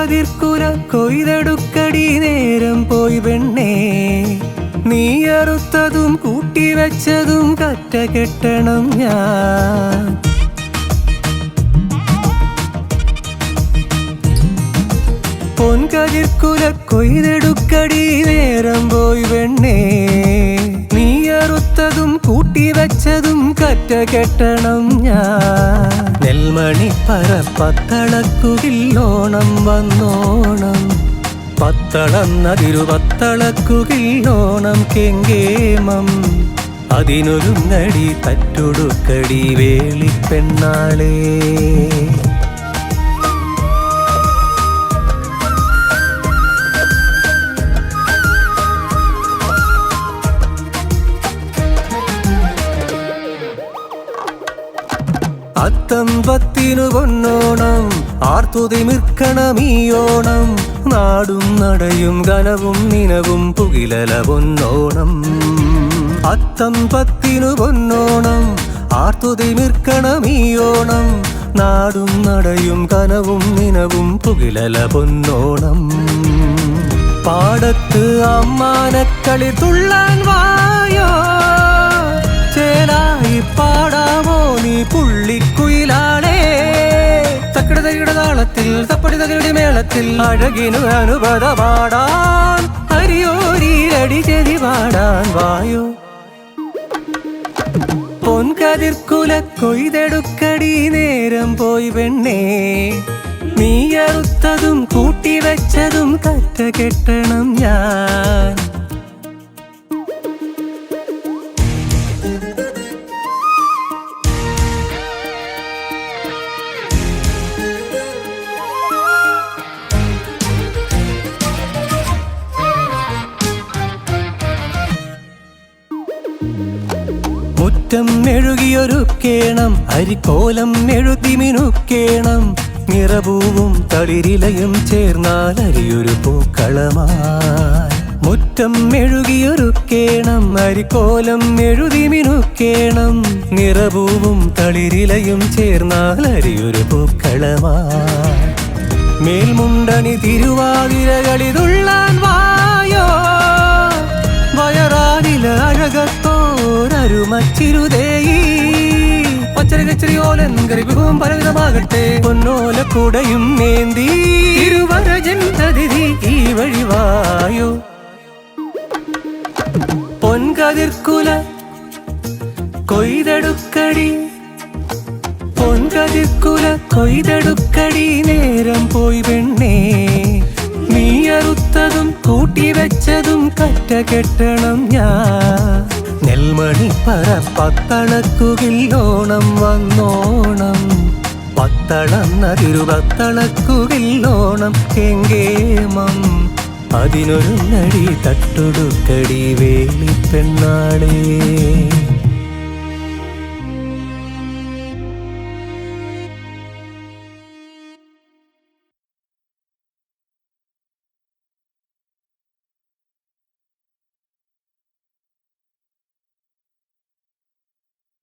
പൊൻകതിർക്കുല കൊയ്തെടുക്കടി നേരം പോയി പെണ്ണേ നീ അറുത്തതും കൂട്ടിവെച്ചതും കറ്റ കെട്ടണം ഞാൻ പൊൻകതിർക്കുല കൊയ്തെടുക്കടി നേരം പോയി പെണ്ണേ നീ അറുത്തതും കൂട്ടിവെച്ചതും കറ്റ കെട്ടണം ഞാൻ നെൽമണി പരപ്പത്തളക്കുകിൽ ഓണം വന്നോണം പത്തളന്നതിരുപത്തളക്കുകിൽ ഓണം കെങ്കേമം അതിനൊരുങ്ങടി തറ്റുടുക്കടി വേളിപ്പെണ്ണാളേ അത്തമ്പത്തിനു പൊന്നോണം ആർത്തുതിമിർക്കണമീയോണം നാടും നടയും ഗനവും നിനവും പുകിലല പൊന്നോണം അത്തമ്പത്തിനു പൊന്നോണം ആർത്തുതിമിർക്കണമീയോണം നാടും നടയും കനവും നിനവും പുകിലല പൊന്നോണം പാടത്ത് അമ്മാനക്കളി തുള്ളാൻ വായോ ചേലായി പാടാമോ നീ പുള്ളിക്കുയിലാളേ തക്കട തകിട താളത്തിൽ തപ്പടി തകിടി മേളത്തിൽ അഴകിനു അനുപത പാടാൻ ഹരിയോരീരടി ചെതി പാടാൻ വായോ പൊൻകതിർക്കുല കൊയ്തെടുക്കടി നേരം പോയി പെണ്ണേ നീ അറുത്തതും കൂട്ടിവെച്ചതും കറ്റ കെട്ടണം ഞാൻ മുറ്റം മെഴുകിയൊരുക്കേണം അരിക്കോലം എഴുതി മിനുക്കേണം നിറപൂവും തളിരിലയും ചേർന്നാൽ അരിയൊരു പൂക്കളമായി മുറ്റം മെഴുകിയൊരുക്കേണം അരിക്കോലം എഴുതി മിനുക്കേണം നിറപൂവും തളിരിലയും ചേർന്നാൽ അരിയൊരു പൂക്കളമായി മേൽമുണ്ടണി തിരുവാതിരകളിതുള്ളാൻ വായോ വയറാനില അഴകത്തോരരുമച്ചിരുതേയി പച്ചരകച്ചരിയോലൻ ഗരിബും പലവിധമാകട്ടെ പൊന്നോലക്കൂടയും നേന്തി തിരുവരജൻ അതിഥി ഈ വഴിവായോ പൊൻകതിർക്കുല കൊയ്തെടുക്കടി പൊൻകതിർക്കുല കൊയ്തെടുക്കടി നേരം പോയി പെണ്ണേ നീ അറുത്തതും കൂട്ടിവെച്ചതും കറ്റ കെട്ടണം ഞാൻ നെൽമണി പരപ്പത്തളക്കുകിൽ ഓണം വന്നോണം പത്തളന്നതിരുപത്തളക്കുകിൽ ഓണം കെങ്കേമം അതിനൊരു നടി തട്ടുടുക്കടി വേളിപ്പെണ്ണാളേ